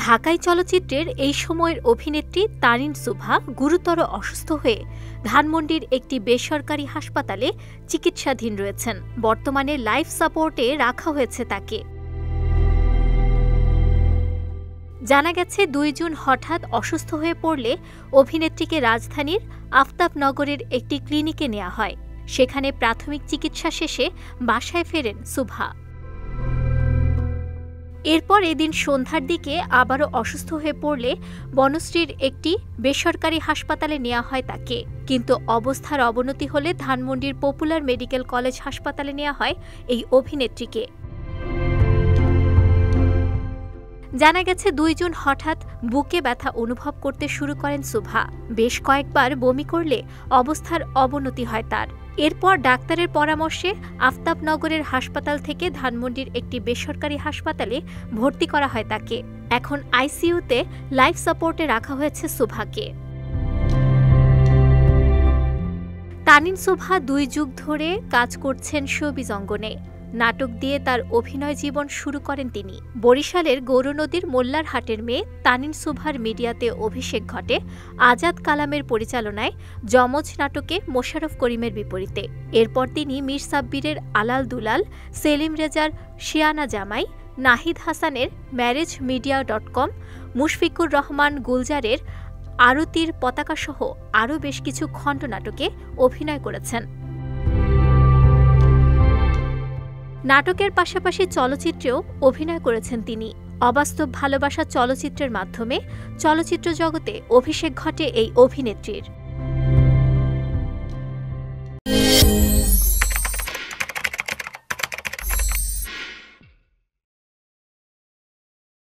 ঢাকাই চলচ্চিত্রের এই সময়ের অভিনেত্রী তারিন সুভা গুরুতর অসুস্থ হয়ে ধানমন্ডির একটি বেসরকারি হাসপাতালে চিকিৎসাধীন রয়েছেন। বর্তমানে লাইফ সাপোর্টে রাখা হয়েছে তাকে। জানা গেছে 2 জুন হঠাৎ অসুস্থ হয়ে পড়লে অভিনেত্রীকে রাজধানীর আফতাবনগরের একটি ক্লিনিকে নেওয়া হয়। সেখানে প্রাথমিক চিকিৎসা শেষে বাসায় ফেরেন সুভা। এরপর এদিন সন্ধ্যার দিকে আবারও অসুস্থ হয়ে পড়লে বনশ্রীর একটি বেসরকারি হাসপাতালে নেওয়া হয় তাকে। কিন্তু অবস্থার অবনতি হলে ধানমন্ডির পপুলার মেডিকেল কলেজ হাসপাতালে নেওয়া হয় এই অভিনেত্রীকে। জানা গেছে 2 জুন হঠাৎ বুকে ব্যথা অনুভব করতে শুরু করেন সুভা। বেশ কয়েকবার বমি করলে অবস্থার অবনতি হয় তার। এরপর ডাক্তারের পরামর্শে আফতাবনগরের হাসপাতাল থেকে ধানমন্ডির একটি বেসরকারি হাসপাতালে ভর্তি করা হয় তাকে। এখন আইসিইউতে লাইফ সাপোর্টে রাখা হয়েছে সুভাকে। তানিন সুভা 2 যুগ ধরে কাজ করছেন শোবিজ অঙ্গনে। নাটক দিয়ে তার অভিনয় জীবন শুরু করেন তিনি। বরিশালের গৌরনদীর মোল্লারহাটের মেয়ে তানিন সুভার মিডিয়াতে অভিষেক ঘটে আজাদ কালামের পরিচালনায় যমজ নাটকে মোশাররফ করিমের বিপরীতে। এরপর তিনি মীর সাব্বিরের আলাল দুলাল, সেলিম রেজার শিয়ানা জামাই, নাহিদ হাসানের ম্যারেজ মিডিয়া.com, মুশফিকুর রহমান গুলজারের আরতির পতাকাসহ আরও বেশ কিছু খণ্ডনাটকে অভিনয় করেছেন। নাটকের পাশাপাশি চলচ্চিত্রেও অভিনয় করেছেন তিনি। অবাস্তব ভালোবাসা চলচ্চিত্রের মাধ্যমে চলচ্চিত্র জগতে অভিষেক ঘটে এই অভিনেত্রীর।